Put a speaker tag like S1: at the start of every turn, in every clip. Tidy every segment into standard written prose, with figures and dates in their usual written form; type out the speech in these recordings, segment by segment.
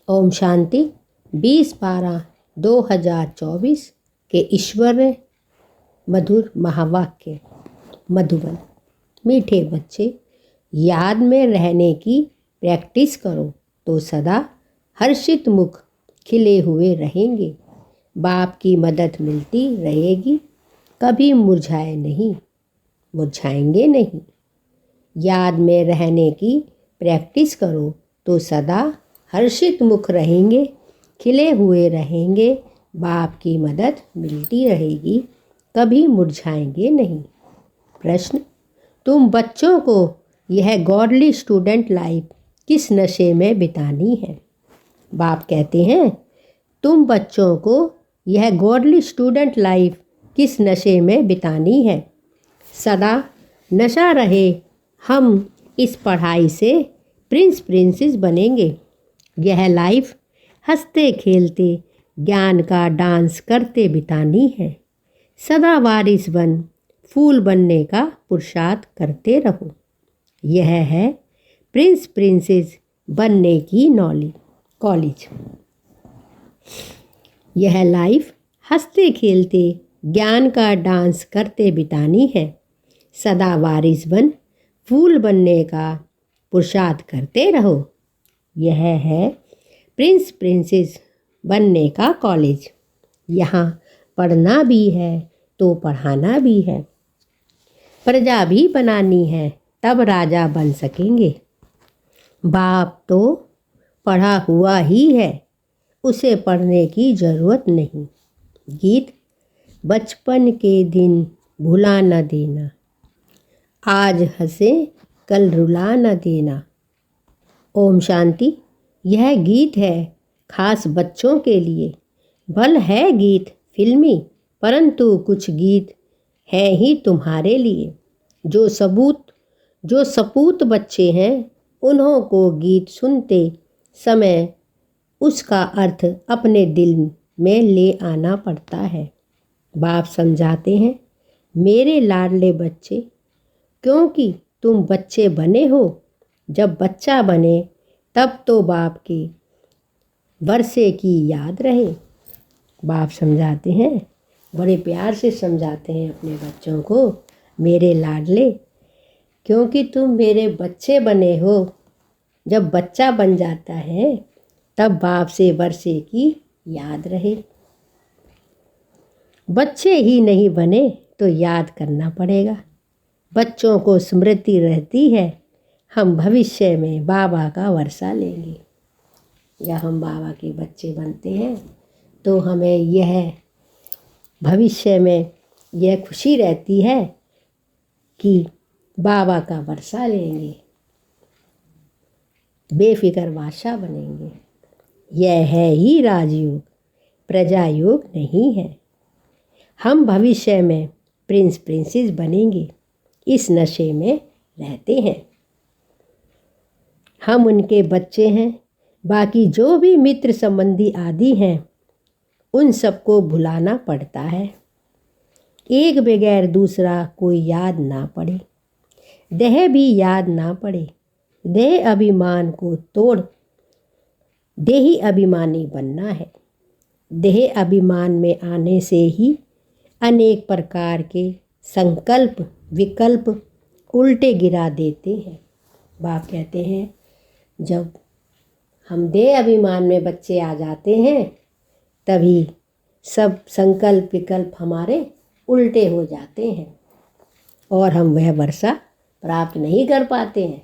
S1: ओम शांति। 20/12/2024 के ईश्वरीय मधुर महावाक्य। मधुबन। मीठे बच्चे, याद में रहने की प्रैक्टिस करो तो सदा हर्षित मुख खिले हुए रहेंगे। बाप की मदद मिलती रहेगी, कभी मुरझाएंगे नहीं। याद में रहने की प्रैक्टिस करो तो सदा हर्षित मुख रहेंगे, खिले हुए रहेंगे। बाप की मदद मिलती रहेगी, कभी मुरझाएंगे नहीं। प्रश्न: तुम बच्चों को यह गॉडली स्टूडेंट लाइफ किस नशे में बितानी है? बाप कहते हैं, तुम बच्चों को यह गॉडली स्टूडेंट लाइफ किस नशे में बितानी है? सदा नशा रहे हम इस पढ़ाई से प्रिंसेस बनेंगे। यह लाइफ हंसते खेलते ज्ञान का डांस करते बितानी है। सदा वारिस बन फूल बनने का पुरुषार्थ करते रहो। यह है प्रिंसेस बनने की कॉलेज। यह लाइफ हंसते खेलते ज्ञान का डांस करते बितानी है। सदा वारिस बन फूल बनने का पुरुषार्थ करते रहो। यह है प्रिंसेस बनने का कॉलेज। यहाँ पढ़ना भी है तो पढ़ाना भी है। प्रजा भी बनानी है, तब राजा बन सकेंगे। बाप तो पढ़ा हुआ ही है, उसे पढ़ने की ज़रूरत नहीं। गीत: बचपन के दिन भुला न देना, आज हंसे कल रुला न देना। ओम शांति। यह गीत है खास बच्चों के लिए। भल है गीत फिल्मी, परंतु कुछ गीत है ही तुम्हारे लिए। जो सपूत बच्चे हैं, उन्हों को गीत सुनते समय उसका अर्थ अपने दिल में ले आना पड़ता है। बाप समझाते हैं, मेरे लाडले बच्चे, क्योंकि तुम बच्चे बने हो। जब बच्चा बने तब तो बाप के वर्षे की याद रहे। बाप समझाते हैं, बड़े प्यार से समझाते हैं अपने बच्चों को, मेरे लाडले, क्योंकि तुम मेरे बच्चे बने हो। जब बच्चा बन जाता है तब बाप से वर्षे की याद रहे। बच्चे ही नहीं बने तो याद करना पड़ेगा। बच्चों को स्मृति रहती है, हम भविष्य में बाबा का वर्षा लेंगे। जब हम बाबा के बच्चे बनते हैं तो हमें यह भविष्य में यह खुशी रहती है कि बाबा का वर्षा लेंगे, बेफिक्र बादशाह बनेंगे। यह है ही राजयोग, प्रजा योग नहीं है। हम भविष्य में प्रिंसेस बनेंगे, इस नशे में रहते हैं। हम उनके बच्चे हैं। बाकी जो भी मित्र संबंधी आदि हैं, उन सबको भुलाना पड़ता है। एक बगैर दूसरा कोई याद ना पड़े, देह भी याद ना पड़े। देह अभिमान को तोड़ देही अभिमानी बनना है। देह अभिमान में आने से ही अनेक प्रकार के संकल्प विकल्प उल्टे गिरा देते हैं। बाप कहते हैं, जब हम देह अभिमान में बच्चे आ जाते हैं, तभी सब संकल्प विकल्प हमारे उल्टे हो जाते हैं और हम वह वर्षा प्राप्त नहीं कर पाते हैं।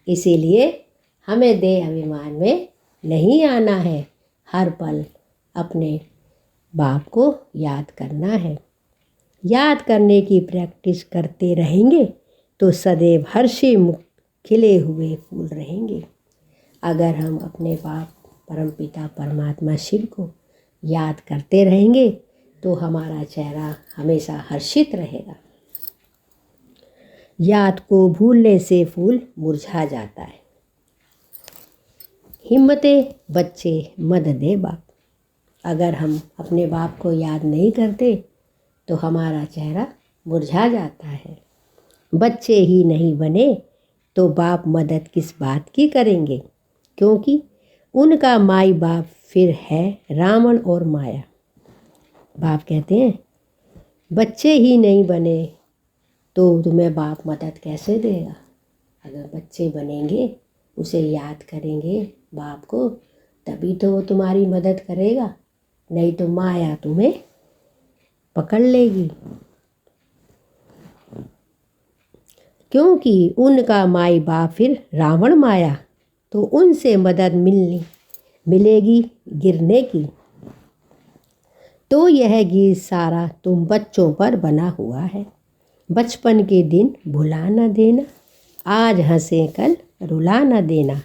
S1: इसीलिए हमें देह अभिमान में नहीं आना है। हर पल अपने बाप को याद करना है। याद करने की प्रैक्टिस करते रहेंगे तो सदैव हर्षे मुख खिले हुए फूल रहेंगे। अगर हम अपने बाप परमपिता परमात्मा शिव को याद करते रहेंगे तो हमारा चेहरा हमेशा हर्षित रहेगा। याद को भूलने से फूल मुरझा जाता है। हिम्मते बच्चे मद दे बाप। अगर हम अपने बाप को याद नहीं करते तो हमारा चेहरा मुरझा जाता है। बच्चे ही नहीं बने तो बाप मदद किस बात की करेंगे, क्योंकि उनका माई बाप फिर है रावण और माया। बाप कहते हैं बच्चे ही नहीं बने तो तुम्हें बाप मदद कैसे देगा। अगर बच्चे बनेंगे, उसे याद करेंगे बाप को, तभी तो वो तुम्हारी मदद करेगा, नहीं तो माया तुम्हें पकड़ लेगी। क्योंकि उनका माई बाप फिर रावण माया, तो उनसे मदद मिलेगी गिरने की। तो यह गीत सारा तुम बच्चों पर बना हुआ है। बचपन के दिन भुला न देना, आज हंसे कल रुला न देना।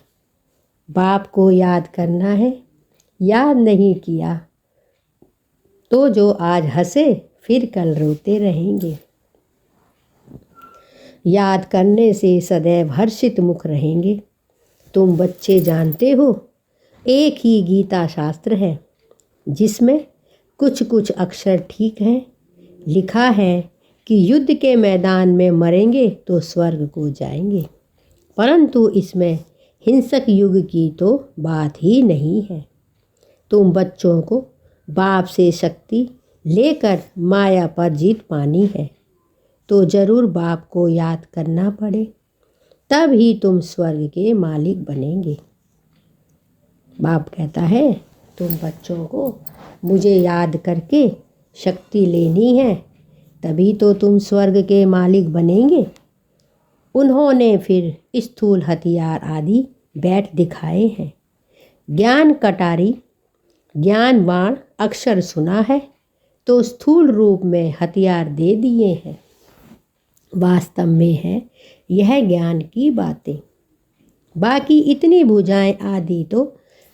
S1: बाप को याद करना है, याद नहीं किया तो जो आज हंसे फिर कल रोते रहेंगे। याद करने से सदैव हर्षित मुख रहेंगे। तुम बच्चे जानते हो एक ही गीता शास्त्र है, जिसमें कुछ कुछ अक्षर ठीक हैं। लिखा है कि युद्ध के मैदान में मरेंगे तो स्वर्ग को जाएंगे, परंतु इसमें हिंसक युग की तो बात ही नहीं है। तुम बच्चों को बाप से शक्ति लेकर माया पर जीत पानी है, तो जरूर बाप को याद करना पड़े, तब ही तुम स्वर्ग के मालिक बनेंगे। बाप कहता है तुम बच्चों को मुझे याद करके शक्ति लेनी है, तभी तो तुम स्वर्ग के मालिक बनेंगे। उन्होंने फिर स्थूल हथियार आदि बैठ दिखाए हैं। ज्ञान कटारी, ज्ञान बाण अक्षर सुना है, तो स्थूल रूप में हथियार दे दिए हैं। वास्तव में है यह ज्ञान की बातें। बाकी इतनी भुजाएं आदि तो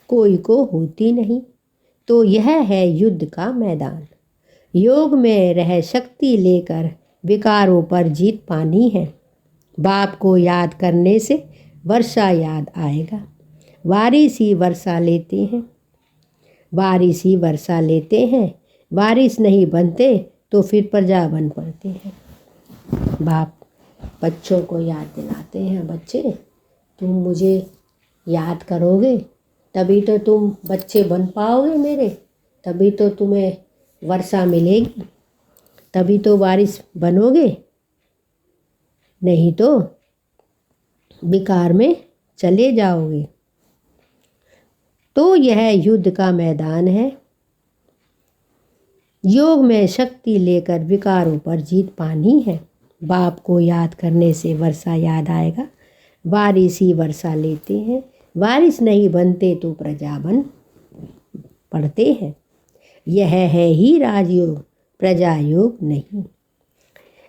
S1: कोई को होती नहीं। तो यह है युद्ध का मैदान। योग में रह शक्ति लेकर विकारों पर जीत पानी है। बाप को याद करने से वर्षा याद आएगा। बारिश ही वर्षा लेते हैं, बारिश ही वर्षा लेते हैं। बारिश नहीं बनते तो फिर प्रजा बन पड़ते हैं। बाप बच्चों को याद दिलाते हैं, बच्चे तुम मुझे याद करोगे तभी तो तुम बच्चे बन पाओगे मेरे, तभी तो तुम्हें वर्षा मिलेगी, तभी तो बारिश बनोगे, नहीं तो विकार में चले जाओगे। तो यह युद्ध का मैदान है। योग में शक्ति लेकर विकारों पर जीत पानी है। बाप को याद करने से वर्षा याद आएगा। बारिश ही वर्षा लेते हैं, बारिश नहीं बनते तो प्रजा बन पड़ते हैं। यह है ही राजयोग, प्रजा योग नहीं।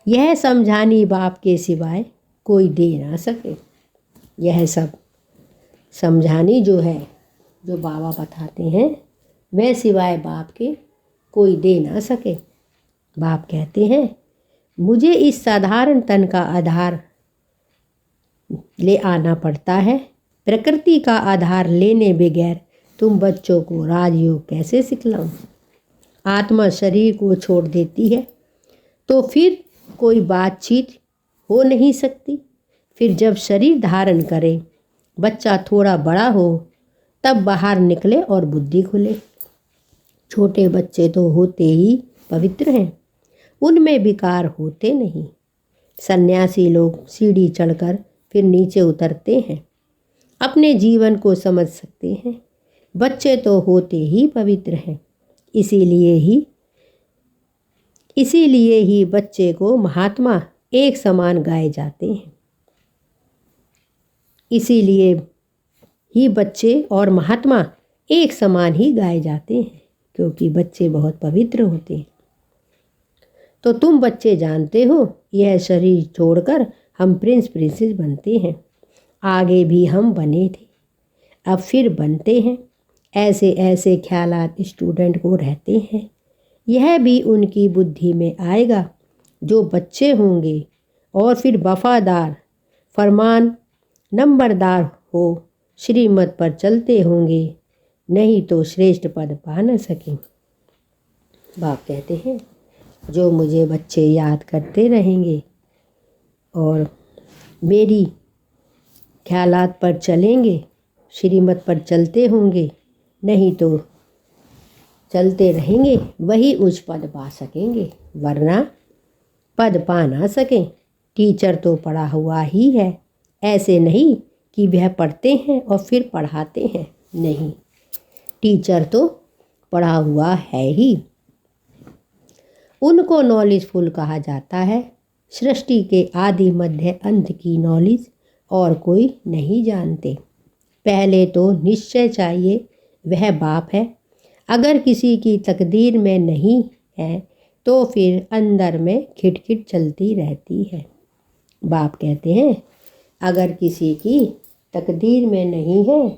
S1: यह समझानी बाप के सिवाय कोई दे ना सके। यह सब समझानी जो है, जो बाबा बताते हैं, वह सिवाय बाप के कोई दे ना सके। बाप कहते हैं मुझे इस साधारण तन का आधार ले आना पड़ता है। प्रकृति का आधार लेने बगैर तुम बच्चों को राजयोग कैसे सिखलाऊं। आत्मा शरीर को छोड़ देती है तो फिर कोई बातचीत हो नहीं सकती। फिर जब शरीर धारण करे, बच्चा थोड़ा बड़ा हो, तब बाहर निकले और बुद्धि खुले। छोटे बच्चे तो होते ही पवित्र हैं, उनमें विकार होते नहीं। सन्यासी लोग सीढ़ी चढ़कर फिर नीचे उतरते हैं, अपने जीवन को समझ सकते हैं। बच्चे तो होते ही पवित्र हैं, इसीलिए ही बच्चे को महात्मा एक समान गाए जाते हैं। इसीलिए ही बच्चे और महात्मा एक समान ही गाए जाते हैं, क्योंकि बच्चे बहुत पवित्र होते हैं। तो तुम बच्चे जानते हो यह शरीर छोड़कर हम प्रिंस प्रिंसेस बनते हैं। आगे भी हम बने थे, अब फिर बनते हैं। ऐसे ऐसे ख्यालात स्टूडेंट को रहते हैं। यह भी उनकी बुद्धि में आएगा जो बच्चे होंगे, और फिर वफादार, फरमान नंबरदार हो, श्रीमत पर चलते होंगे, नहीं तो श्रेष्ठ पद पा न सकें। बाप कहते हैं जो मुझे बच्चे याद करते रहेंगे और मेरी ख्यालात पर चलेंगे, श्रीमत पर चलते होंगे, नहीं तो चलते रहेंगे वही उच्च पद पा सकेंगे, वरना पद पा ना सकें। टीचर तो पढ़ा हुआ ही है, ऐसे नहीं कि वह पढ़ते हैं और फिर पढ़ाते हैं, नहीं, टीचर तो पढ़ा हुआ है ही। उनको नॉलेजफुल कहा जाता है। सृष्टि के आदि मध्य अंत की नॉलेज और कोई नहीं जानते। पहले तो निश्चय चाहिए वह बाप है। अगर किसी की तकदीर में नहीं है तो फिर अंदर में खिटखिट चलती रहती है। बाप कहते हैं अगर किसी की तकदीर में नहीं है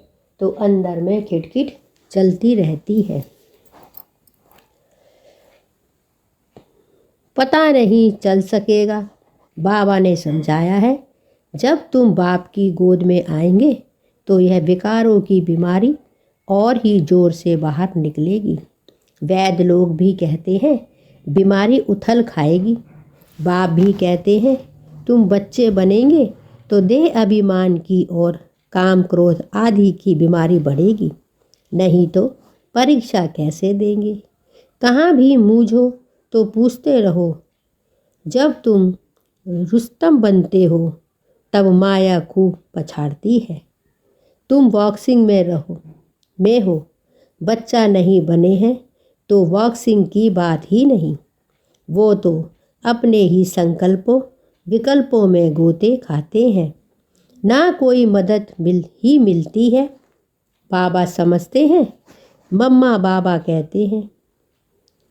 S1: तो अंदर में खिटखिट चलती रहती है। पता नहीं चल सकेगा। बाबा ने समझाया है जब तुम बाप की गोद में आएंगे तो यह विकारों की बीमारी और ही जोर से बाहर निकलेगी। वैद्य लोग भी कहते हैं बीमारी उथल खाएगी। बाप भी कहते हैं तुम बच्चे बनेंगे तो देह अभिमान की और काम क्रोध आदि की बीमारी बढ़ेगी, नहीं तो परीक्षा कैसे देंगे। कहाँ भी मूझो तो पूछते रहो। जब तुम रुस्तम बनते हो तब माया खूब पछाड़ती है। तुम बॉक्सिंग में हो, बच्चा नहीं बने हैं तो बॉक्सिंग की बात ही नहीं। वो तो अपने ही संकल्पों विकल्पों में गोते खाते हैं, ना कोई मदद मिलती है। बाबा समझते हैं, मम्मा बाबा कहते हैं।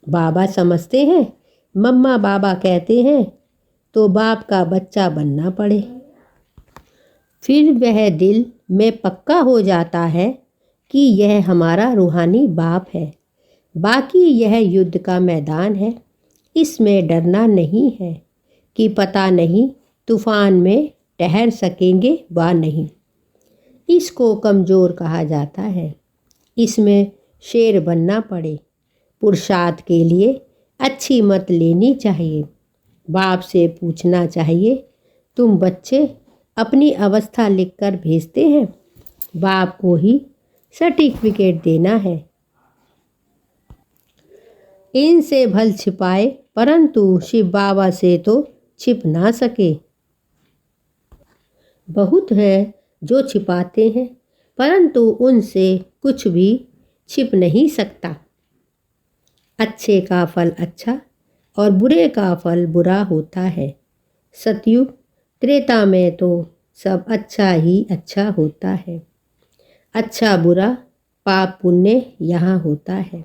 S1: बाबा समझते हैं, मम्मा बाबा कहते हैं तो बाप का बच्चा बनना पड़े। फिर वह दिल में पक्का हो जाता है कि यह हमारा रूहानी बाप है। बाकी यह युद्ध का मैदान है, इसमें डरना नहीं है कि पता नहीं तूफान में ठहर सकेंगे व नहीं। इसको कमज़ोर कहा जाता है, इसमें शेर बनना पड़े। पुरुषार्थ के लिए अच्छी मत लेनी चाहिए। बाप से पूछना चाहिए तुम बच्चे अपनी अवस्था लिखकर भेजते हैं, बाप को ही सर्टिफिकेट देना है। इनसे भल छिपाए परंतु शिव बाबा से तो छिप ना सके। बहुत हैं जो छिपाते हैं परंतु उनसे कुछ भी छिप नहीं सकता। अच्छे का फल अच्छा और बुरे का फल बुरा होता है। सतयुग त्रेता में तो सब अच्छा ही अच्छा होता है। अच्छा बुरा पाप पुण्य यहाँ होता है।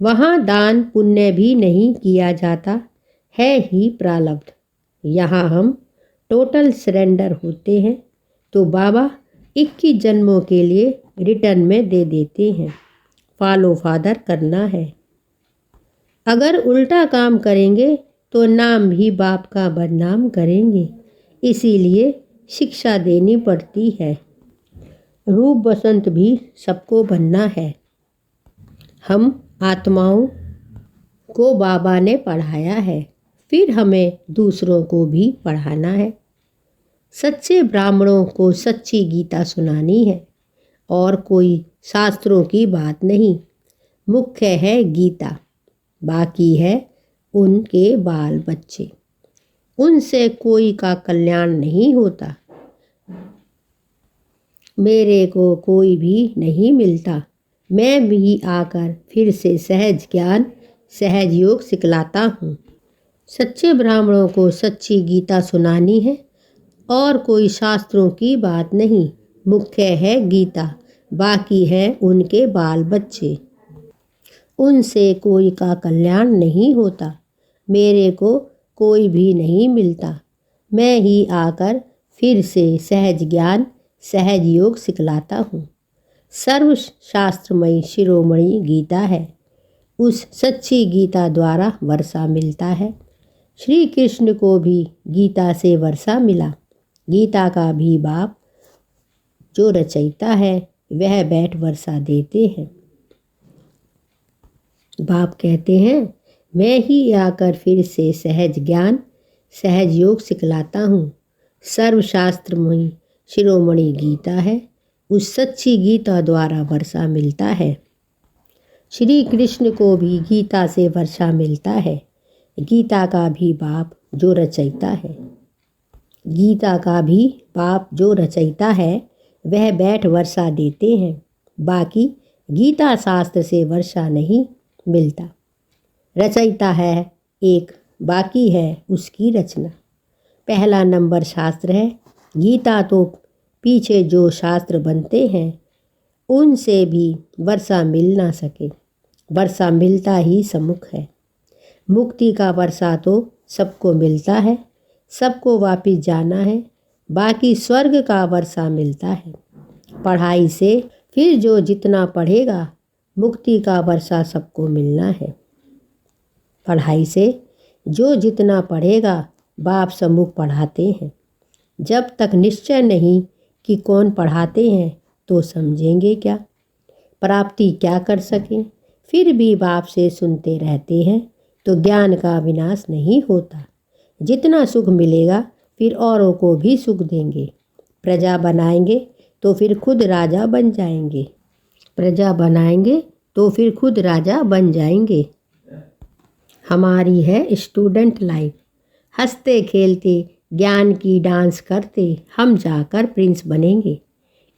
S1: वहाँ दान पुण्य भी नहीं किया जाता है ही प्रारब्ध। यहाँ हम टोटल सरेंडर होते हैं तो बाबा 21 जन्मों के लिए रिटर्न में दे देते हैं। फॉलो फादर करना है। अगर उल्टा काम करेंगे तो नाम भी बाप का बदनाम करेंगे, इसीलिए शिक्षा देनी पड़ती है। रूप बसंत भी सबको बनना है। हम आत्माओं को बाबा ने पढ़ाया है, फिर हमें दूसरों को भी पढ़ाना है। सच्चे ब्राह्मणों को सच्ची गीता सुनानी है और कोई शास्त्रों की बात नहीं। मुख्य है गीता, बाकी है उनके बाल बच्चे। उनसे कोई का कल्याण नहीं होता। मेरे को कोई भी नहीं मिलता। मैं भी आकर फिर से सहज ज्ञान सहज योग सिखलाता हूँ। सच्चे ब्राह्मणों को सच्ची गीता सुनानी है और कोई शास्त्रों की बात नहीं। मुख्य है गीता, बाकी है उनके बाल बच्चे। उनसे कोई का कल्याण नहीं होता। मेरे को कोई भी नहीं मिलता। मैं ही आकर फिर से सहज ज्ञान सहज योग सिखलाता हूँ। सर्वशास्त्रमयी शिरोमणि गीता है। उस सच्ची गीता द्वारा वर्षा मिलता है। श्री कृष्ण को भी गीता से वर्षा मिला। गीता का भी बाप जो रचयिता है वह बैठ वर्षा देते हैं। बाप कहते हैं मैं ही आकर फिर से सहज ज्ञान सहज योग सिखलाता हूँ। सर्वशास्त्रमयी शिरोमणि गीता है, उस सच्ची गीता द्वारा वर्षा मिलता है। श्री कृष्ण को भी गीता से वर्षा मिलता है। गीता का भी बाप जो रचयिता है, गीता का भी बाप जो रचयिता है वह बैठ वर्षा देते हैं। बाकी गीता शास्त्र से वर्षा नहीं मिलता। रचयिता है एक, बाकी है उसकी रचना। पहला नंबर शास्त्र है। गीता तो पीछे जो शास्त्र बनते हैं उनसे भी वर्षा मिल ना सके। वर्षा मिलता ही सम्मुख है। मुक्ति का वर्षा तो सबको मिलता है, सबको वापिस जाना है। बाकी स्वर्ग का वर्षा मिलता है। पढ़ाई से फिर जो जितना पढ़ेगा मुक्ति का वर्षा सबको मिलना है। पढ़ाई से जो जितना पढ़ेगा बाप सम्मुख पढ़ाते हैं। जब तक निश्चय नहीं कि कौन पढ़ाते हैं तो समझेंगे क्या, प्राप्ति क्या कर सकें। फिर भी बाप से सुनते रहते हैं तो ज्ञान का विनाश नहीं होता। जितना सुख मिलेगा फिर औरों को भी सुख देंगे। प्रजा बनाएंगे तो फिर खुद राजा बन जाएंगे। प्रजा बनाएंगे तो फिर खुद राजा बन जाएंगे। हमारी है स्टूडेंट लाइफ, हंसते खेलते ज्ञान की डांस करते हम जाकर प्रिंस बनेंगे।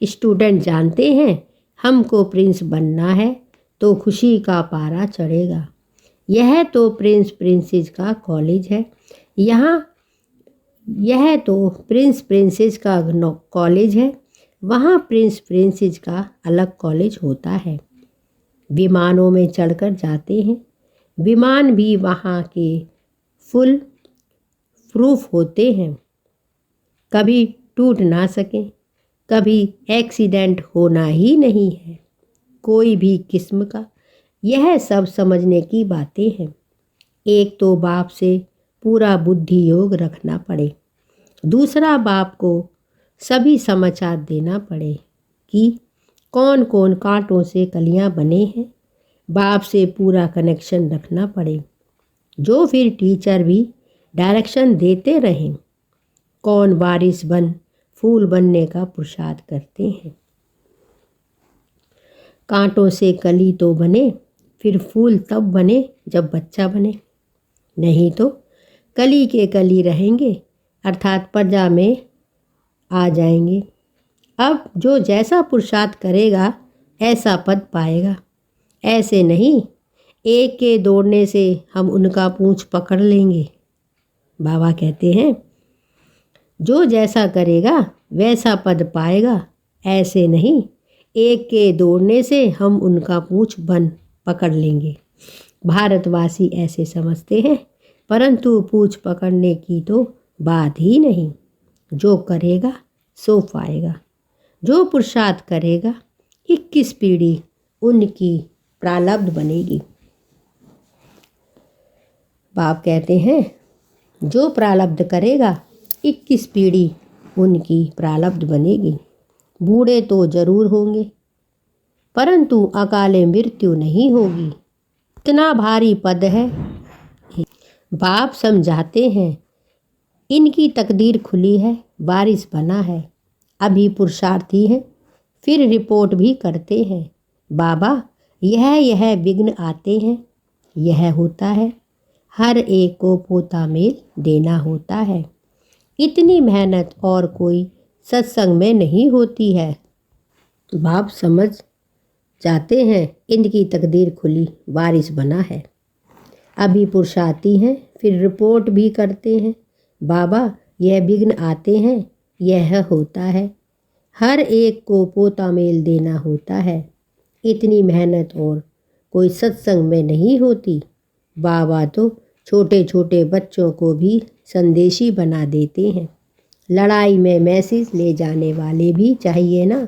S1: स्टूडेंट जानते हैं हमको प्रिंस बनना है तो खुशी का पारा चढ़ेगा। यह तो प्रिंस प्रिंसेस का कॉलेज है। यह तो प्रिंस प्रिंसेस का कॉलेज है। वहाँ प्रिंस प्रिंसेस का अलग कॉलेज होता है। विमानों में चढ़कर जाते हैं। विमान भी वहाँ के फुल प्रूफ होते हैं, कभी टूट ना सकें, कभी एक्सीडेंट होना ही नहीं है कोई भी किस्म का। यह सब समझने की बातें हैं। एक तो बाप से पूरा बुद्धि योग रखना पड़े, दूसरा बाप को सभी समाचार देना पड़े कि कौन कौन कांटों से कलियां बने हैं। बाप से पूरा कनेक्शन रखना पड़े, जो फिर टीचर भी डायरेक्शन देते रहें। कौन बारिश बन फूल बनने का पुरुषार्थ करते हैं। कांटों से कली तो बने, फिर फूल तब बने जब बच्चा बने, नहीं तो कली के कली रहेंगे अर्थात प्रजा में आ जाएंगे। अब जो जैसा पुरुषार्थ करेगा ऐसा पद पाएगा। ऐसे नहीं एक के दौड़ने से हम उनका पूंछ पकड़ लेंगे। बाबा कहते हैं जो जैसा करेगा वैसा पद पाएगा। ऐसे नहीं एक के दौड़ने से हम उनका पूंछ बन पकड़ लेंगे। भारतवासी ऐसे समझते हैं, परंतु पूंछ पकड़ने की तो बात ही नहीं। जो करेगा सो पाएगा। जो पुरुषार्थ करेगा 21 पीढ़ी उनकी प्रारब्ध बनेगी। बाप कहते हैं जो प्रारब्ध करेगा 21 पीढ़ी उनकी प्रारब्ध बनेगी। बूढ़े तो जरूर होंगे परंतु अकाले मृत्यु नहीं होगी। इतना भारी पद है। बाप समझाते हैं इनकी तकदीर खुली है, बारिश बना है, अभी पुरुषार्थी हैं, फिर रिपोर्ट भी करते हैं। बाबा यह विघ्न आते हैं, यह होता है। हर एक को पोता मेल देना होता है। इतनी मेहनत और कोई सत्संग में नहीं होती है। बाप समझ जाते हैं इनकी तकदीर खुली, बारिश बना है, अभी पुरुषार्थी हैं, फिर रिपोर्ट भी करते हैं। बाबा यह विघ्न आते हैं, यह होता है। हर एक को पोता मेल देना होता है। इतनी मेहनत और कोई सत्संग में नहीं होती। बाबा तो छोटे छोटे बच्चों को भी संदेशी बना देते हैं। लड़ाई में मैसेज ले जाने वाले भी चाहिए ना।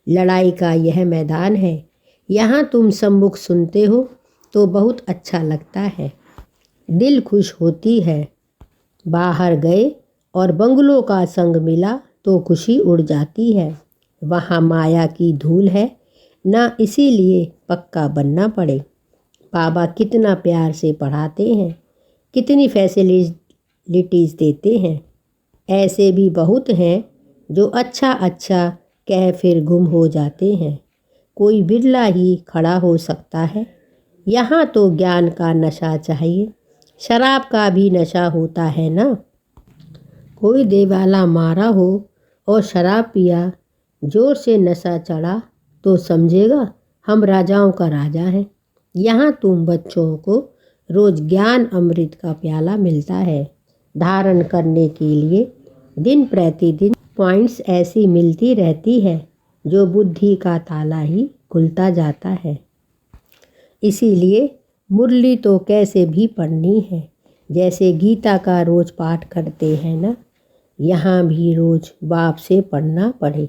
S1: लड़ाई का यह मैदान है, यहाँ तुम सम्मुख सुनते हो तो बहुत अच्छा लगता है, दिल खुश होती है। बाहर गए और बंगलों का संग मिला तो खुशी उड़ जाती है। वहाँ माया की धूल है ना, इसीलिए पक्का बनना पड़े। बाबा कितना प्यार से पढ़ाते हैं, कितनी फैसिलिटीज़ देते हैं। ऐसे भी बहुत हैं जो अच्छा अच्छा कह फिर गुम हो जाते हैं। कोई बिरला ही खड़ा हो सकता है। यहाँ तो ज्ञान का नशा चाहिए, शराब का भी नशा होता है ना। कोई देवाला मारा हो और शराब पिया, जोर से नशा चढ़ा तो समझेगा हम राजाओं का राजा है। यहाँ तुम बच्चों को रोज ज्ञान अमृत का प्याला मिलता है धारण करने के लिए। दिन प्रतिदिन पॉइंट्स ऐसी मिलती रहती है जो बुद्धि का ताला ही खुलता जाता है। इसीलिए मुरली तो कैसे भी पढ़नी है, जैसे गीता का रोज पाठ करते हैं ना, यहाँ भी रोज बाप से पढ़ना पड़े।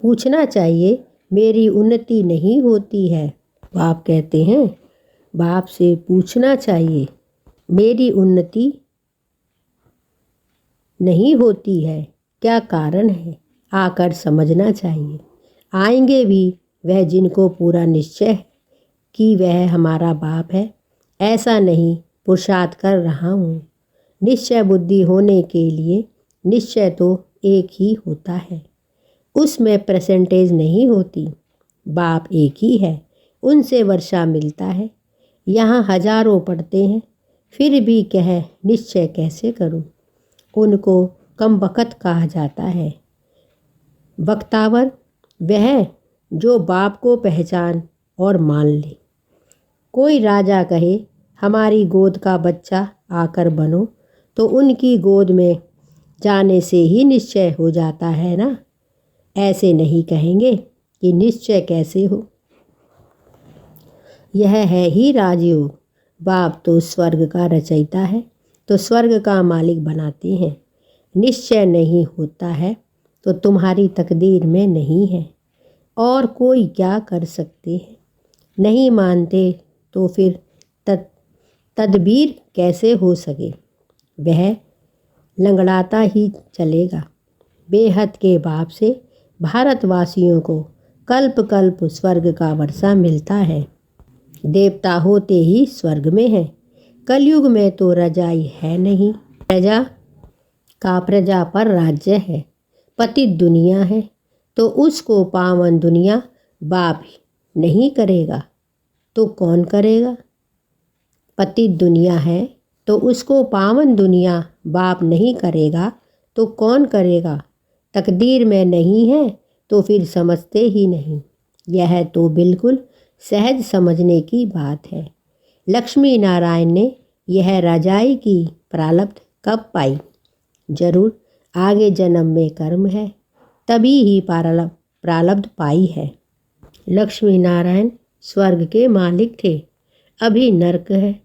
S1: पूछना चाहिए मेरी उन्नति नहीं होती है। बाप कहते हैं बाप से पूछना चाहिए मेरी उन्नति नहीं होती है, क्या कारण है, आकर समझना चाहिए। आएंगे भी वह जिनको पूरा निश्चय है कि वह हमारा बाप है। ऐसा नहीं पुरुषार्थ कर रहा हूँ। निश्चय बुद्धि होने के लिए निश्चय तो एक ही होता है, उसमें परसेंटेज नहीं होती। बाप एक ही है, उनसे वर्षा मिलता है। यहाँ हजारों पढ़ते हैं, फिर भी कह निश्चय कैसे करूं। उनको कम बखत कहा जाता है। बख्तावर वह जो बाप को पहचान और मान ले। कोई राजा कहे हमारी गोद का बच्चा आकर बनो, तो उनकी गोद में जाने से ही निश्चय हो जाता है ना। ऐसे नहीं कहेंगे कि निश्चय कैसे हो। यह है ही राजयोग। बाप तो स्वर्ग का रचयिता है, तो स्वर्ग का मालिक बनाते हैं। निश्चय नहीं होता है तो तुम्हारी तकदीर में नहीं है, और कोई क्या कर सकते हैं। नहीं मानते तो फिर तदबीर कैसे हो सके। वह लंगड़ाता ही चलेगा। बेहद के बाप से भारतवासियों को कल्प कल्प स्वर्ग का वर्षा मिलता है। देवता होते ही स्वर्ग में है। कलयुग में तो रजाई है नहीं। प्रजा का प्रजा पर राज्य है। पतित दुनिया है तो उसको पावन दुनिया बाप नहीं करेगा तो कौन करेगा। पतित दुनिया है तो उसको पावन दुनिया बाप नहीं करेगा तो कौन करेगा। तकदीर में नहीं है तो फिर समझते ही नहीं। यह तो बिल्कुल सहज समझने की बात है। लक्ष्मी नारायण ने यह रजाई की प्रारब्ध कब पाई। जरूर आगे जन्म में कर्म है, तभी ही प्रारब्ध पाई है। लक्ष्मी नारायण स्वर्ग के मालिक थे, अभी नरक है।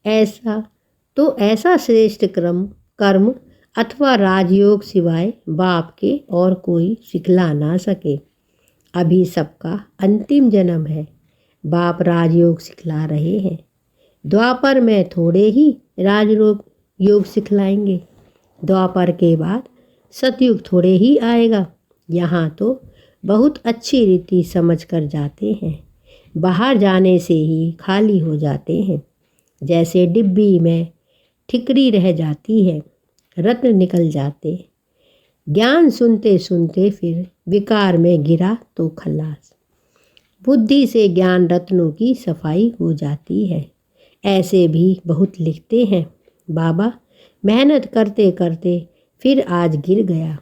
S1: ऐसा श्रेष्ठ कर्म अथवा राजयोग सिवाय बाप के और कोई सिखला ना सके। अभी सबका अंतिम जन्म है। बाप राजयोग सिखला रहे हैं। द्वापर में थोड़े ही राजयोग सिखलाएंगे। द्वापर के बाद सतयुग थोड़े ही आएगा। यहाँ तो बहुत अच्छी रीति समझ कर जाते हैं। बाहर जाने से ही खाली हो जाते हैं। जैसे डिब्बी में ठिकरी रह जाती है, रत्न निकल जाते। ज्ञान सुनते सुनते फिर विकार में गिरा तो खल्लास। बुद्धि से ज्ञान रत्नों की सफाई हो जाती है। ऐसे भी बहुत लिखते हैं। बाबा मेहनत करते करते फिर आज गिर गया,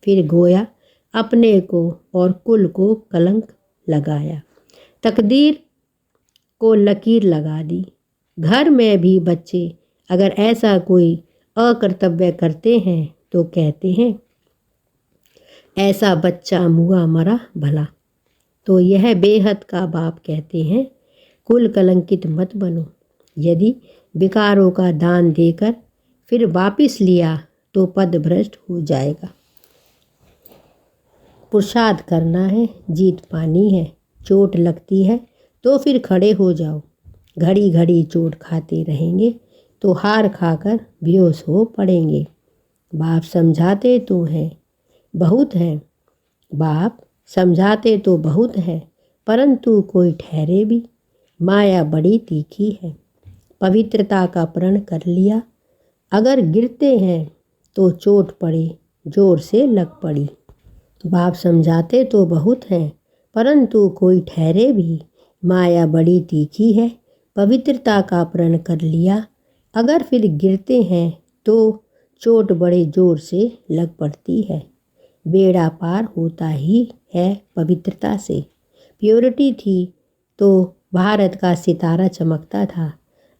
S1: फिर गोया अपने को और कुल को कलंक लगाया। तकदीर को लकीर लगा दी। घर में भी बच्चे अगर ऐसा कोई अकर्तव्य करते हैं तो कहते हैं ऐसा बच्चा मुआ मरा भला। तो यह बेहद का बाप कहते हैं कुल कलंकित मत बनो। यदि विकारों का दान देकर फिर वापिस लिया तो पद भ्रष्ट हो जाएगा। पुरुषार्थ करना है, जीत पानी है। चोट लगती है तो फिर खड़े हो जाओ। घड़ी घड़ी चोट खाते रहेंगे तो हार खाकर बेहोश हो पड़ेंगे। बाप समझाते तो हैं बहुत है, बाप समझाते तो बहुत है, परंतु कोई ठहरे भी। माया बड़ी तीखी है। पवित्रता का प्रण कर लिया, अगर गिरते हैं तो चोट पड़े जोर से लग पड़ी। बाप समझाते तो बहुत हैं, परंतु कोई ठहरे भी। माया बड़ी तीखी है, पवित्रता का प्रण कर लिया, अगर फिर गिरते हैं तो चोट बड़े जोर से लग पड़ती है। बेड़ा पार होता ही है पवित्रता से। प्योरिटी थी तो भारत का सितारा चमकता था,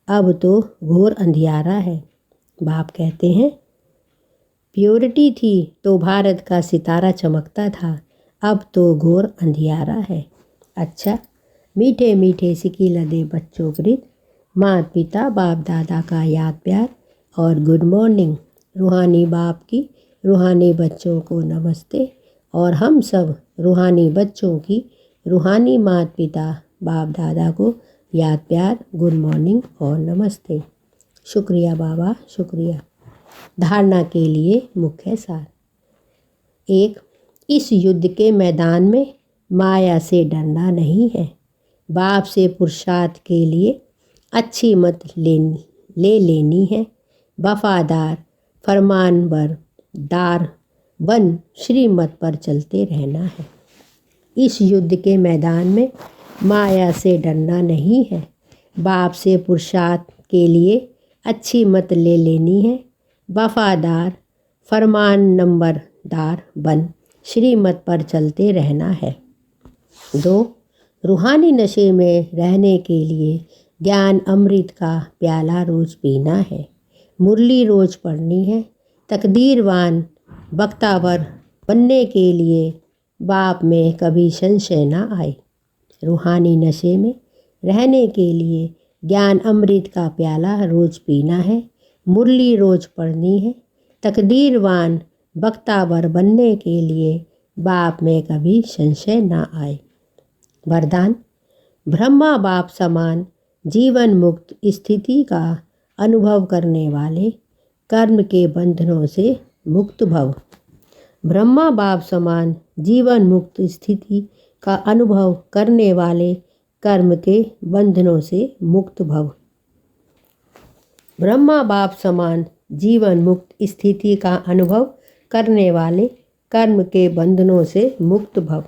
S1: अब तो घोर अंधियारा है। बाप कहते हैं, प्योरिटी थी तो भारत का सितारा चमकता था, अब तो घोर अंधियारा है। अच्छा, मीठे मीठे सिकी लदे बच्चों कृत माता पिता बाप दादा का याद प्यार और गुड मॉर्निंग। रूहानी बाप की रूहानी बच्चों को नमस्ते, और हम सब रूहानी बच्चों की रूहानी माता पिता बाप दादा को याद प्यार, गुड मॉर्निंग और नमस्ते। शुक्रिया बाबा, शुक्रिया। धारणा के लिए मुख्य सार। 1. इस युद्ध के मैदान में माया से डरना नहीं है। बाप से पुरुषार्थ के लिए अच्छी मत ले लेनी है। वफादार फरमानबरदार बन श्रीमत पर चलते रहना है। इस युद्ध के मैदान में माया से डरना नहीं है। बाप से पुरुषार्थ के लिए अच्छी मत ले लेनी है। वफादार फरमानबरदार बन श्रीमत पर चलते रहना है। 2. रूहानी नशे में रहने के लिए ज्ञान अमृत का प्याला रोज पीना है। मुरली रोज पढ़नी है। तकदीरवान बख्तावर बनने के लिए बाप में कभी संशय न आए। रूहानी नशे में रहने के लिए ज्ञान अमृत का प्याला रोज पीना है। मुरली रोज पढ़नी है। तकदीरवान बख्तावर बनने के लिए बाप में कभी संशय न आए। वरदान। ब्रह्मा बाप समान जीवन मुक्त स्थिति का अनुभव करने वाले कर्म के बंधनों से मुक्त भव। ब्रह्मा बाप समान जीवन मुक्त स्थिति का अनुभव करने वाले कर्म के बंधनों से मुक्त भव। ब्रह्मा बाप समान जीवन मुक्त स्थिति का अनुभव करने वाले कर्म के बंधनों से मुक्त भव।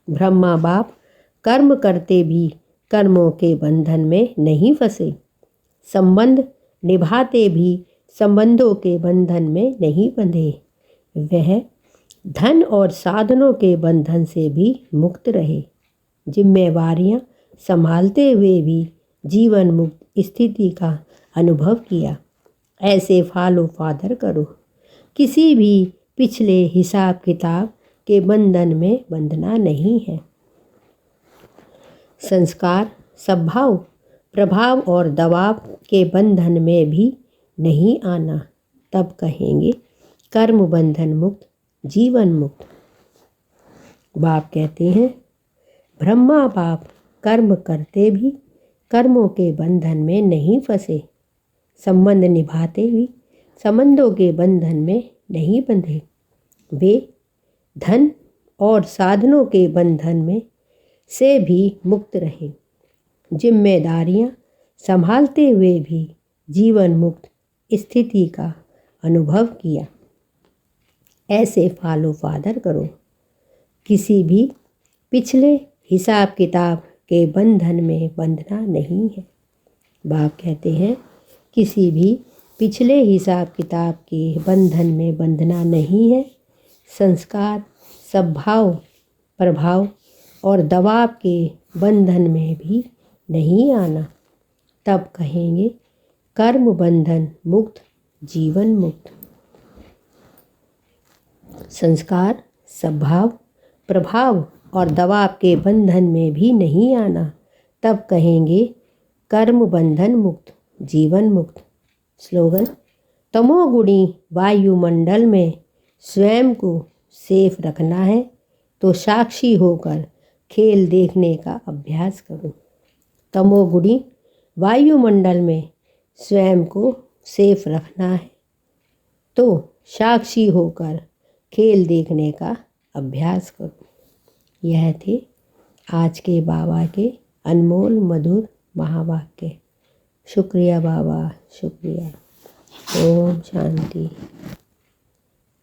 S1: ब्रह्मा बाप कर्म करते भी कर्मों के बंधन में नहीं फंसे। संबंध निभाते भी संबंधों के बंधन में नहीं बंधे। वह धन और साधनों के बंधन से भी मुक्त रहे। जिम्मेवारियां संभालते हुए भी जीवन मुक्त स्थिति का अनुभव किया। ऐसे फॉलो फादर करो। किसी भी पिछले हिसाब किताब के बंधन में बंधना नहीं है। संस्कार, स्वभाव, प्रभाव और दबाव के बंधन में भी नहीं आना, तब कहेंगे कर्म बंधन मुक्त, जीवन मुक्त। बाप कहते हैं, ब्रह्मा बाप कर्म करते भी कर्मों के बंधन में नहीं फंसे। संबंध निभाते भी संबंधों के बंधन में नहीं बंधे। वे धन और साधनों के बंधन में से भी मुक्त रहे। जिम्मेदारियां संभालते हुए भी जीवन मुक्त स्थिति का अनुभव किया। ऐसे फॉलो फादर करो। किसी भी पिछले हिसाब किताब के बंधन में बंधना नहीं है। बाप कहते हैं, किसी भी पिछले हिसाब किताब के बंधन में बंधना नहीं है। संस्कार, स्वभाव, प्रभाव और दबाव के बंधन में भी नहीं आना, तब कहेंगे कर्म बंधन मुक्त, जीवन मुक्त। संस्कार, स्वभाव, प्रभाव और दबाव के बंधन में भी नहीं आना, तब कहेंगे कर्म बंधन मुक्त, जीवन मुक्त। स्लोगन। तमोगुणी वायुमंडल में स्वयं को सेफ रखना है तो साक्षी होकर खेल देखने का अभ्यास करो। तमोगुणी वायुमंडल में स्वयं को सेफ रखना है तो साक्षी होकर खेल देखने का अभ्यास करो। यह थे आज के बाबा के अनमोल मधुर महावाक्य। शुक्रिया बाबा, शुक्रिया। ओम शांति।